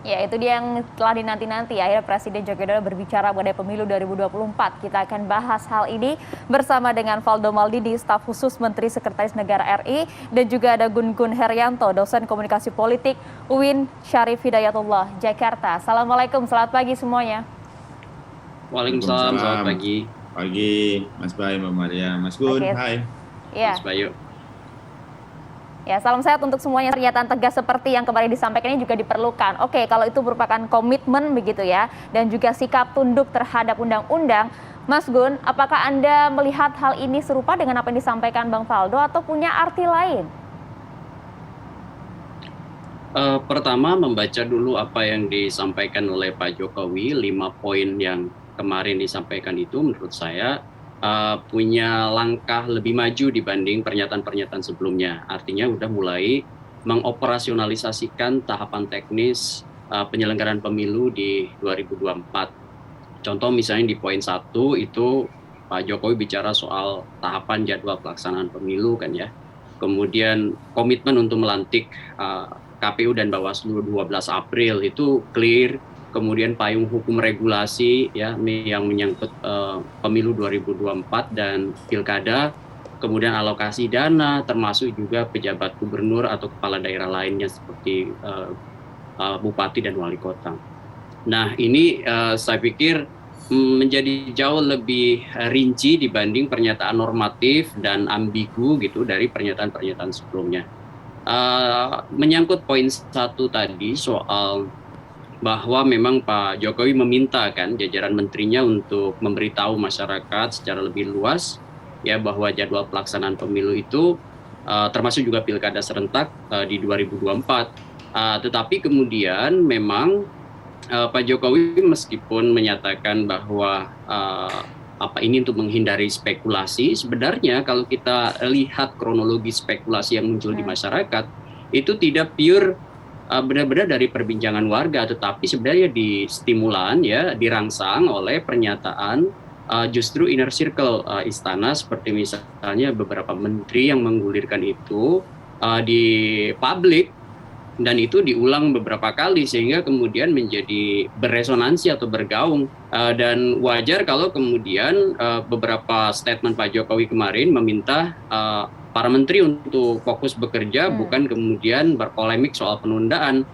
Ya, itu dia yang telah dinanti-nanti. Akhirnya Presiden Joko Widodo berbicara mengenai pemilu 2024. Kita akan bahas hal ini bersama dengan Valdo Maldini, staf khusus Menteri Sekretaris Negara RI, dan juga ada Gun Gun Herianto, dosen komunikasi politik UIN Syarif Hidayatullah, Jakarta. Assalamualaikum, selamat pagi semuanya. Waalaikumsalam, selamat Waalaikumsalam. pagi, Pagi, Mas Bay, Mbak Maria, Mas Gun, Oke, hai. ya. Mas Bayu. Ya, salam sehat untuk semuanya. Pernyataan tegas seperti yang kemarin disampaikan ini juga diperlukan. Oke, kalau itu merupakan komitmen begitu ya, dan juga sikap tunduk terhadap undang-undang. Mas Gun, apakah Anda melihat hal ini serupa dengan apa yang disampaikan Bang Valdo atau punya arti lain? Pertama, membaca dulu apa yang disampaikan oleh Pak Jokowi, 5 poin yang kemarin disampaikan itu menurut saya punya langkah lebih maju dibanding pernyataan-pernyataan sebelumnya. Artinya udah mulai mengoperasionalisasikan tahapan teknis penyelenggaraan pemilu di 2024. Contoh misalnya di poin 1 itu Pak Jokowi bicara soal tahapan jadwal pelaksanaan pemilu kan ya. Kemudian komitmen untuk melantik KPU dan Bawaslu 12 April itu clear. Kemudian payung hukum regulasi ya yang menyangkut pemilu 2024 dan pilkada, kemudian alokasi dana termasuk juga pejabat gubernur atau kepala daerah lainnya seperti bupati dan wali kota. Nah, ini saya pikir menjadi jauh lebih rinci dibanding pernyataan normatif dan ambigu gitu dari pernyataan-pernyataan sebelumnya. Menyangkut poin 1 tadi soal bahwa memang Pak Jokowi meminta kan jajaran menterinya untuk memberitahu masyarakat secara lebih luas ya bahwa jadwal pelaksanaan pemilu itu termasuk juga pilkada serentak di 2024. Tetapi kemudian memang Pak Jokowi meskipun menyatakan bahwa ini untuk menghindari spekulasi, sebenarnya kalau kita lihat kronologi spekulasi yang muncul di masyarakat itu tidak pure benar-benar dari perbincangan warga, tetapi sebenarnya distimulan ya, dirangsang oleh pernyataan justru inner circle istana, seperti misalnya beberapa menteri yang menggulirkan itu di publik, dan itu diulang beberapa kali sehingga kemudian menjadi beresonansi atau bergaung, dan wajar kalau kemudian beberapa statement Pak Jokowi kemarin meminta para menteri untuk fokus bekerja, bukan kemudian berpolemik soal penundaan.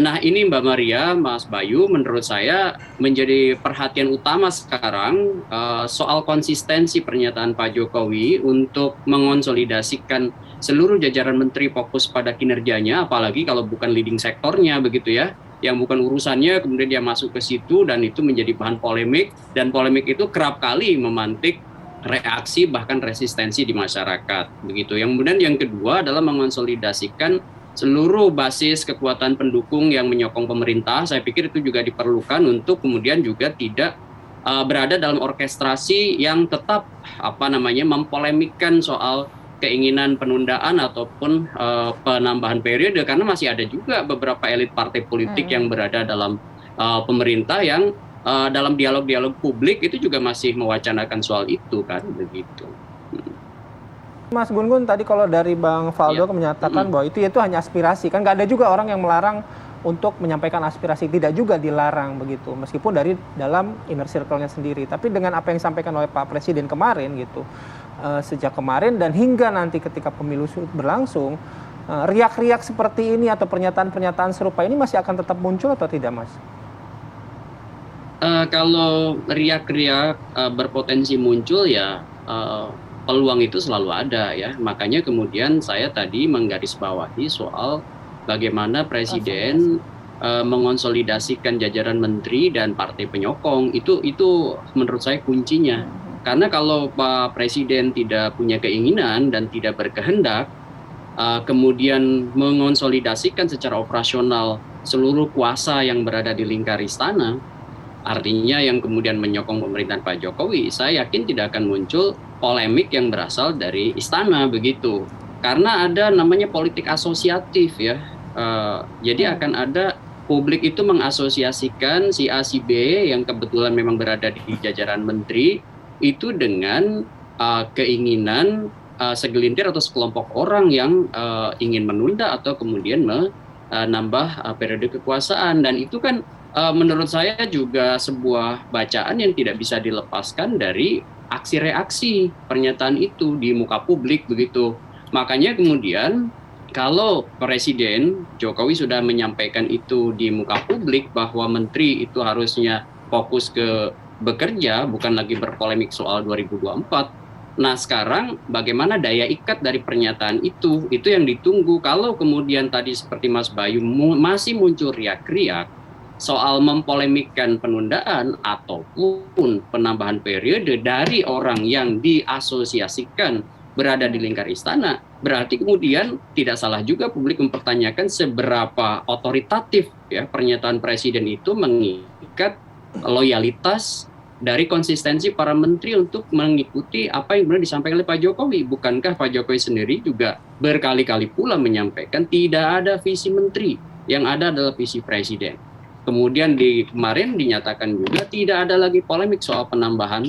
Nah ini Mbak Maria, Mas Bayu, menurut saya menjadi perhatian utama sekarang soal konsistensi pernyataan Pak Jokowi untuk mengonsolidasikan seluruh jajaran menteri fokus pada kinerjanya, apalagi kalau bukan leading sektornya begitu ya, yang bukan urusannya kemudian dia masuk ke situ dan itu menjadi bahan polemik, dan polemik itu kerap kali memantik reaksi bahkan resistensi di masyarakat begitu. Yang kemudian yang kedua adalah mengonsolidasikan seluruh basis kekuatan pendukung yang menyokong pemerintah. Saya pikir itu juga diperlukan untuk kemudian juga tidak berada dalam orkestrasi yang tetap mempolemikkan soal keinginan penundaan ataupun penambahan periode, karena masih ada juga beberapa elit partai politik yang berada dalam pemerintah yang dalam dialog-dialog publik itu juga masih mewacanakan soal itu kan begitu. Mas Gun Gun, tadi kalau dari Bang Valdo menyatakan bahwa itu hanya aspirasi, kan nggak ada juga orang yang melarang untuk menyampaikan aspirasi, tidak juga dilarang begitu, meskipun dari dalam inner circle-nya sendiri. Tapi dengan apa yang disampaikan oleh Pak Presiden kemarin gitu, sejak kemarin dan hingga nanti ketika pemilu berlangsung, riak-riak seperti ini atau pernyataan-pernyataan serupa ini masih akan tetap muncul atau tidak, Mas? Kalau riak-riak berpotensi muncul ya peluang itu selalu ada ya. Makanya kemudian saya tadi menggarisbawahi soal bagaimana Presiden mengonsolidasikan jajaran menteri dan partai penyokong. Itu menurut saya kuncinya. Karena kalau Pak Presiden tidak punya keinginan dan tidak berkehendak kemudian mengonsolidasikan secara operasional seluruh kuasa yang berada di lingkar istana, artinya yang kemudian menyokong pemerintahan Pak Jokowi, saya yakin tidak akan muncul polemik yang berasal dari istana begitu. Karena ada namanya politik asosiatif ya. Jadi akan ada publik itu mengasosiasikan si A si B yang kebetulan memang berada di jajaran menteri itu dengan keinginan segelintir atau sekelompok orang yang ingin menunda atau kemudian nambah periode kekuasaan, dan itu kan menurut saya juga sebuah bacaan yang tidak bisa dilepaskan dari aksi reaksi pernyataan itu di muka publik begitu. Makanya kemudian kalau Presiden Jokowi sudah menyampaikan itu di muka publik bahwa menteri itu harusnya fokus ke bekerja, bukan lagi berpolemik soal 2024. Nah sekarang bagaimana daya ikat dari pernyataan itu yang ditunggu. Kalau kemudian tadi seperti Mas Bayu masih muncul riak-riak soal mempolemikkan penundaan ataupun penambahan periode dari orang yang diasosiasikan berada di lingkar istana, berarti kemudian tidak salah juga publik mempertanyakan seberapa otoritatif ya pernyataan Presiden itu mengikat loyalitas dari konsistensi para menteri untuk mengikuti apa yang benar disampaikan oleh Pak Jokowi. Bukankah Pak Jokowi sendiri juga berkali-kali pula menyampaikan tidak ada visi menteri, yang ada adalah visi presiden. Kemudian kemarin dinyatakan juga tidak ada lagi polemik soal penambahan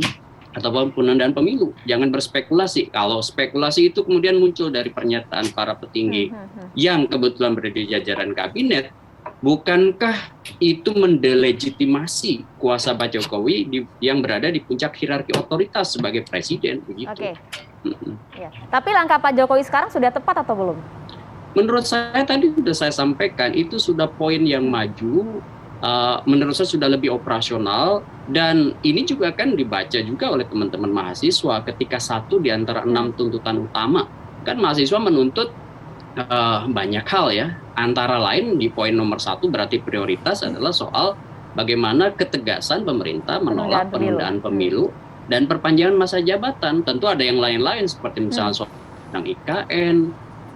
ataupun penundaan pemilu. Jangan berspekulasi. Kalau spekulasi itu kemudian muncul dari pernyataan para petinggi yang kebetulan berada di jajaran kabinet, bukankah itu mendelegitimasi kuasa Pak Jokowi yang berada di puncak hierarki otoritas sebagai presiden begitu? Oke. Ya. Tapi langkah Pak Jokowi sekarang sudah tepat atau belum? Menurut saya tadi sudah saya sampaikan itu sudah poin yang maju. Menurut saya sudah lebih operasional, dan ini juga kan dibaca juga oleh teman-teman mahasiswa ketika satu di antara 6 tuntutan utama. Kan mahasiswa menuntut banyak hal ya, antara lain di poin nomor 1 berarti prioritas adalah soal bagaimana ketegasan pemerintah menolak penundaan pemilu dan perpanjangan masa jabatan. Tentu ada yang lain-lain seperti misalnya soal tentang IKN,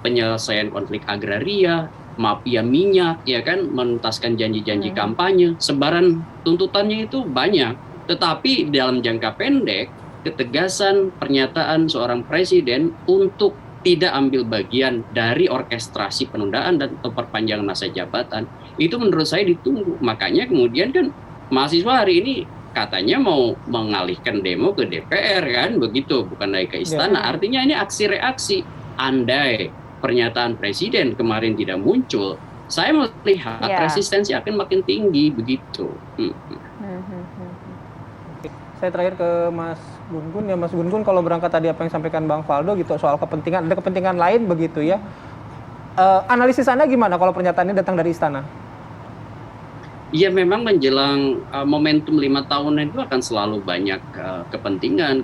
penyelesaian konflik agraria, mafia minyak, ya kan, menuntaskan janji-janji kampanye. Sebaran tuntutannya itu banyak, tetapi dalam jangka pendek ketegasan pernyataan seorang presiden untuk tidak ambil bagian dari orkestrasi penundaan dan atau perpanjangan masa jabatan itu menurut saya ditunggu. Makanya kemudian kan mahasiswa hari ini katanya mau mengalihkan demo ke DPR kan begitu, bukan lagi ke istana. Artinya ini aksi reaksi. Andai pernyataan presiden kemarin tidak muncul, saya melihat resistensi akan makin tinggi begitu. Saya terakhir ke Mas Gun-Gun ya, Mas Gun-Gun, kalau berangkat tadi apa yang sampaikan Bang Faldo gitu soal kepentingan, ada kepentingan lain begitu ya. Analisis Anda gimana kalau pernyataan ini datang dari istana? Iya, memang menjelang momentum 5 tahunan itu akan selalu banyak kepentingan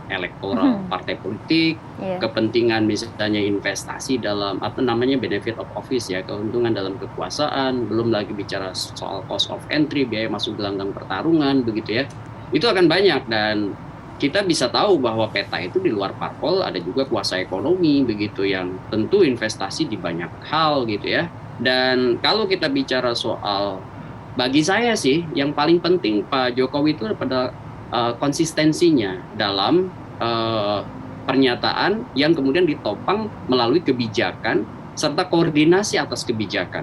elektoral partai politik, kepentingan misalnya investasi dalam apa namanya benefit of office ya, keuntungan dalam kekuasaan, belum lagi bicara soal cost of entry, biaya masuk gelanggang pertarungan begitu ya. Itu akan banyak, dan kita bisa tahu bahwa peta itu di luar parpol ada juga kuasa ekonomi begitu yang tentu investasi di banyak hal gitu ya. Dan kalau kita bicara soal, bagi saya sih yang paling penting Pak Jokowi itu pada konsistensinya dalam pernyataan yang kemudian ditopang melalui kebijakan serta koordinasi atas kebijakan.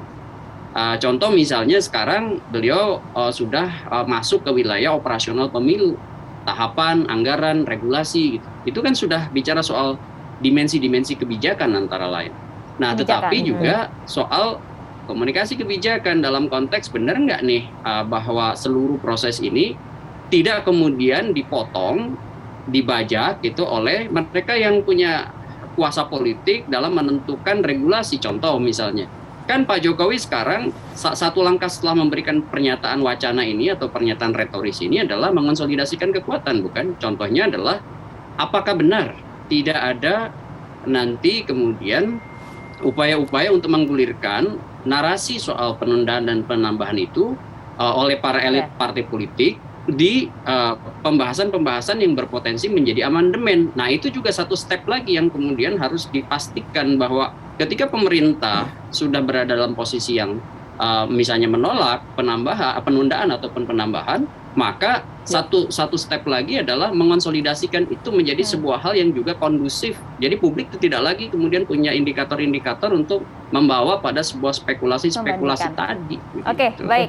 Contoh misalnya sekarang beliau sudah masuk ke wilayah operasional pemilu, tahapan, anggaran, regulasi gitu. Itu kan sudah bicara soal dimensi-dimensi kebijakan antara lain. Nah, tetapi juga soal komunikasi kebijakan dalam konteks benar nggak nih bahwa seluruh proses ini tidak kemudian dipotong, dibajak gitu oleh mereka yang punya kuasa politik dalam menentukan regulasi. Contoh misalnya, kan Pak Jokowi sekarang satu langkah setelah memberikan pernyataan wacana ini atau pernyataan retoris ini adalah mengonsolidasikan kekuatan, bukan? Contohnya adalah apakah benar tidak ada nanti kemudian upaya-upaya untuk menggulirkan narasi soal penundaan dan penambahan itu oleh para elit partai politik di pembahasan-pembahasan yang berpotensi menjadi amandemen. Nah, itu juga satu step lagi yang kemudian harus dipastikan bahwa ketika pemerintah sudah berada dalam posisi yang misalnya menolak penundaan ataupun penambahan, maka satu step lagi adalah mengonsolidasikan itu menjadi sebuah hal yang juga kondusif. Jadi publik itu tidak lagi kemudian punya indikator-indikator untuk membawa pada sebuah spekulasi-spekulasi tadi. Oke, baik.